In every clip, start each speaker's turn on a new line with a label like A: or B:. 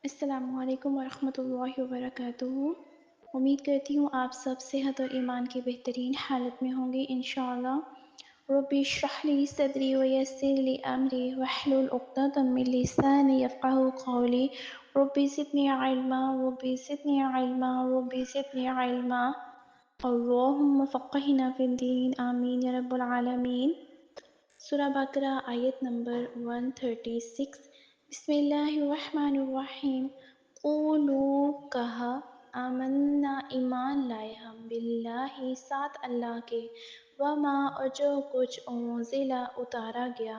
A: السلام علیکم ورحمۃ اللہ وبرکاتہ۔ امید کرتی ہوں آپ سب صحت اور ایمان کی بہترین حالت میں ہوں گے انشاءاللہ۔ رب اشرح لی صدری ویسر لی امری واحلل عقدۃ من لسانی یفقہوا قولی۔ رب زدنی علما رب زدنی علما رب زدنی علما، اللہم فقہنا فی الدین، آمین یا رب العالمین۔ سورہ بقرہ آیت نمبر 136۔ بسم اللہ الرحمن الرحیم۔ قولوا کہا، آمنا ایمان لائے ہم، باللہ ساتھ اللہ کے، وما اور جو کچھ انزلا اتارا گیا،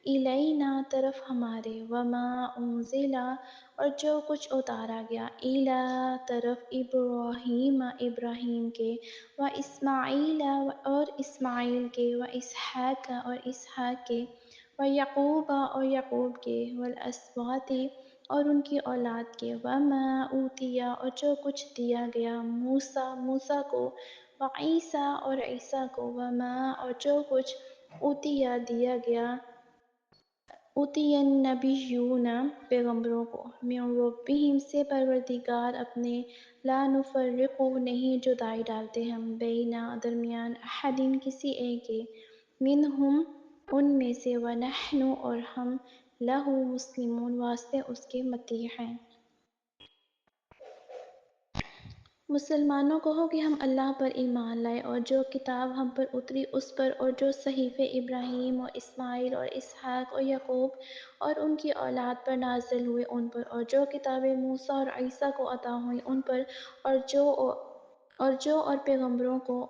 A: الینا طرف ہمارے، وما انزلا اور جو کچھ اتارا گیا، الی طرف ابراہیم ابراہیم کے، و اسماعیل اور اسماعیل کے، و اسحاق اور اسحاق کے، و یعقوب اور یعقوب کے، والاسباط اور ان کی اولاد کے، وما اوتیا اور جو کچھ دیا گیا موسیٰ موسیٰ کو، و عیسیٰ اور عیسیٰ کو، وما اور جو کچھ اوتیا دیا گیا اوتی النبیون پیغمبروں کو، من ربہم سے پروردگار اپنے، لا نفرق نہیں جدائی ڈالتے ہم، بینا درمیان، احدین کسی ایک کے، منہم ان میں سے، ونحن اور ہم، لہ مسلمون واسطے اس کے مطیع ہیں۔ مسلمانوں کہو کہ ہم اللہ پر ایمان لائے اور جو کتاب ہم پر اتری اس پر، اور جو صحیفے ابراہیم اور اسماعیل اور اسحاق اور یعقوب اور ان کی اولاد پر نازل ہوئے ان پر، اور جو کتابیں موسیٰ اور عیسیٰ کو عطا ہوئیں ان پر، اور پیغمبروں کو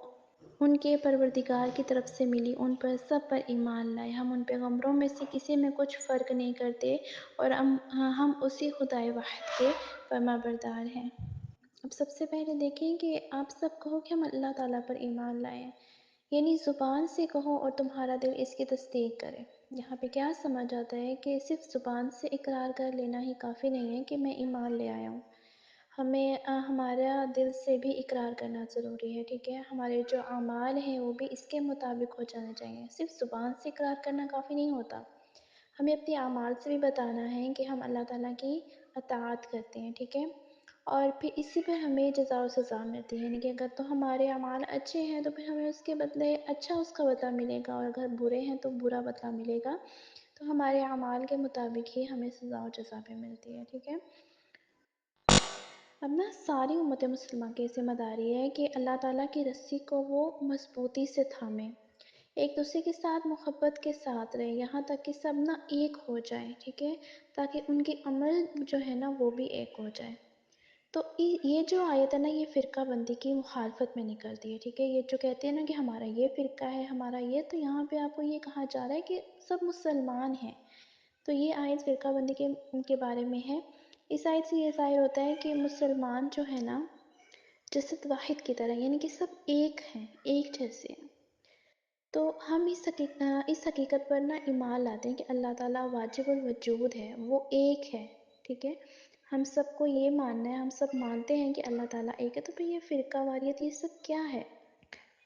A: ان کے پروردگار کی طرف سے ملی ان پر، سب پر ایمان لائے ہم ان پیغمبروں میں سے کسی میں کچھ فرق نہیں کرتے، اور ہم اسی خدائے واحد کے فرما بردار ہیں۔ اب سب سے پہلے دیکھیں کہ آپ سب کہو کہ ہم اللہ تعالیٰ پر ایمان لائے ہیں، یعنی زبان سے کہو اور تمہارا دل اس کی تصدیق کرے۔ یہاں پہ کیا سمجھ آتا ہے کہ صرف زبان سے اقرار کر لینا ہی کافی نہیں ہے کہ میں ایمان لے آیا ہوں، ہمیں ہمارا دل سے بھی اقرار کرنا ضروری ہے، ٹھیک ہے۔ ہمارے جو اعمال ہیں وہ بھی اس کے مطابق ہو جانے چاہیے، صرف زبان سے اقرار کرنا کافی نہیں ہوتا، ہمیں اپنے اعمال سے بھی بتانا ہے کہ ہم اللہ تعالیٰ کی اطاعت کرتے ہیں، ٹھیک ہے۔ اور پھر اسی پہ ہمیں جزا و سزا ملتی ہے، یعنی کہ اگر تو ہمارے اعمال اچھے ہیں تو پھر ہمیں اس کے بدلے اچھا اس کا بدلہ ملے گا، اور اگر برے ہیں تو برا بدلہ ملے گا، تو ہمارے اعمال کے مطابق ہی ہمیں سزا و جزا بھی ملتی ہے، ٹھیک ہے۔ اب نا ساری امت مسلمہ کی ذمہ داری ہے کہ اللہ تعالیٰ کی رسی کو وہ مضبوطی سے تھامیں، ایک دوسرے کے ساتھ محبت کے ساتھ رہیں، یہاں تک کہ سب نا ایک ہو جائیں، ٹھیک ہے، تاکہ ان کے عمل جو ہے نا وہ بھی ایک ہو جائے۔ تو یہ جو آیت ہے نا یہ فرقہ بندی کی مخالفت میں نکلتی ہے، ٹھیک ہے۔ یہ جو کہتے ہیں نا کہ ہمارا یہ فرقہ ہے ہمارا یہ، تو یہاں پہ آپ کو یہ کہا جا رہا ہے کہ سب مسلمان ہیں، تو یہ آیت فرقہ بندی کے بارے میں ہے۔ اس آیت سے یہ ظاہر ہوتا ہے کہ مسلمان جو ہے نا جسد واحد کی طرح، یعنی کہ سب ایک ہیں، ایک جیسے ہیں۔ تو ہم اس حقیقت پر نا ایمان لاتے ہیں کہ اللہ تعالیٰ واجب الوجود ہے، وہ ایک ہے، ٹھیک ہے۔ ہم سب کو یہ ماننا ہے، ہم سب مانتے ہیں کہ اللہ تعالیٰ ایک ہے، تو پھر یہ فرقہ واریت یہ سب کیا ہے؟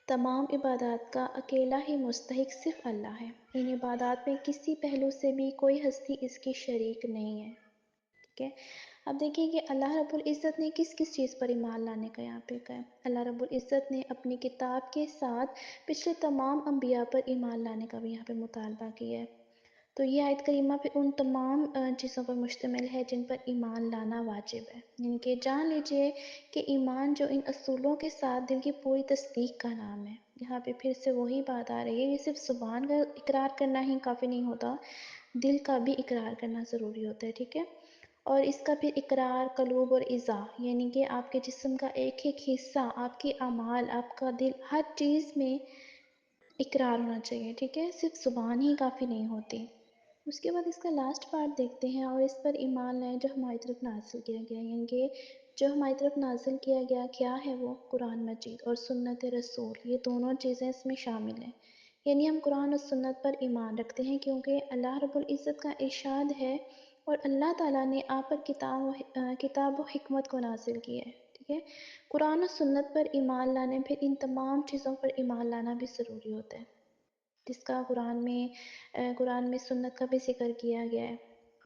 A: تمام عبادات کا اکیلا ہی مستحق صرف اللہ ہے، ان عبادات میں کسی پہلو سے بھی کوئی ہستی اس کی شریک نہیں ہے، ٹھیک ہے۔ اب دیکھیں کہ اللہ رب العزت نے کس کس چیز پر ایمان لانے کا یہاں پہ کہا ہے۔ اللہ رب العزت نے اپنی کتاب کے ساتھ پچھلے تمام انبیاء پر ایمان لانے کا بھی یہاں پہ مطالبہ کیا ہے۔ تو یہ آیت کریمہ پہ ان تمام چیزوں پر مشتمل ہے جن پر ایمان لانا واجب ہے، یعنی کہ جان لیجئے کہ ایمان جو ان اصولوں کے ساتھ دل کی پوری تصدیق کا نام ہے۔ یہاں پہ پھر سے وہی بات آ رہی ہے، یہ صرف زبان کا اقرار کرنا ہی کافی نہیں ہوتا، دل کا بھی اقرار کرنا ضروری ہوتا ہے، ٹھیک ہے۔ اور اس کا پھر اقرار قلوب اور اعضاء، یعنی کہ آپ کے جسم کا ایک ایک حصہ، آپ کے اعمال، آپ کا دل، ہر چیز میں اقرار ہونا چاہیے، ٹھیک ہے، صرف زبان ہی کافی نہیں ہوتی۔ اس کے بعد اس کا لاسٹ پارٹ دیکھتے ہیں، اور اس پر ایمان لائیں جو ہماری طرف نازل کیا گیا، یعنی کہ جو ہماری طرف نازل کیا گیا کیا ہے، وہ قرآن مجید اور سنت رسول، یہ دونوں چیزیں اس میں شامل ہیں، یعنی ہم قرآن اور سنت پر ایمان رکھتے ہیں کیونکہ اللہ رب العزت کا ارشاد ہے، اور اللہ تعالیٰ نے آپ پر کتاب و حکمت کو نازل کیا ہے، ٹھیک ہے۔ قرآن و سنت پر ایمان لانے پھر ان تمام چیزوں پر ایمان لانا بھی ضروری ہوتا ہے، جس کا قرآن میں سنت کا بھی ذکر کیا گیا ہے۔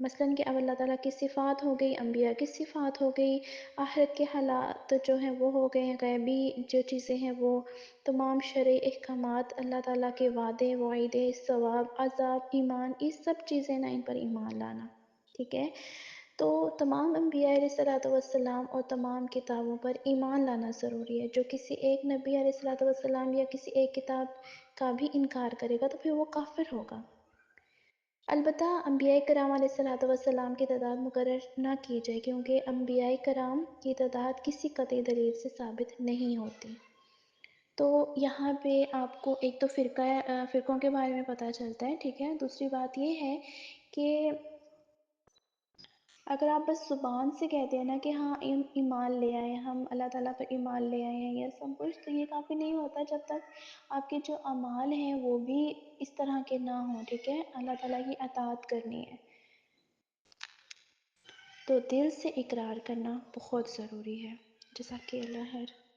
A: مثلاً کہ اب اللہ تعالیٰ کی صفات ہو گئی، انبیاء کی صفات ہو گئی، آخرت کے حالات جو ہیں وہ ہو گئے ہیں، غیبی جو چیزیں ہیں وہ تمام شرعی احکامات، اللہ تعالیٰ کے وعدے وعیدے، ثواب عذاب، ایمان، یہ سب چیزیں نا ان پر ایمان لانا، ٹھیک ہے؟ تو تمام انبیاء علیہ الصلوۃ والسلام اور تمام کتابوں پر ایمان لانا ضروری ہے۔ جو کسی ایک نبی علیہ الصلوۃ والسلام یا کسی ایک کتاب کا بھی انکار کرے گا تو پھر وہ کافر ہوگا۔ البتہ انبیاء کرام علیہ الصلوۃ والسلام کی تعداد مقرر نہ کی جائے، کیونکہ انبیاء کرام کی تعداد کسی قطعی دلیل سے ثابت نہیں ہوتی۔ تو یہاں پہ آپ کو ایک تو فرقوں کے بارے میں پتہ چلتا ہے، ٹھیک ہے؟ دوسری بات یہ ہے کہ اگر آپ بس زبان سے کہتے ہیں نا کہ ہاں ایمان لے آئے، ہم اللہ تعالیٰ پر ایمان لے آئے ہیں، یہ سب کچھ، تو یہ کافی نہیں ہوتا جب تک آپ کے جو اعمال ہیں وہ بھی اس طرح کے نہ ہوں، ٹھیک ہے؟ اللہ تعالیٰ کی اطاعت کرنی ہے تو دل سے اقرار کرنا بہت ضروری ہے۔ جزاک اللہ خیر۔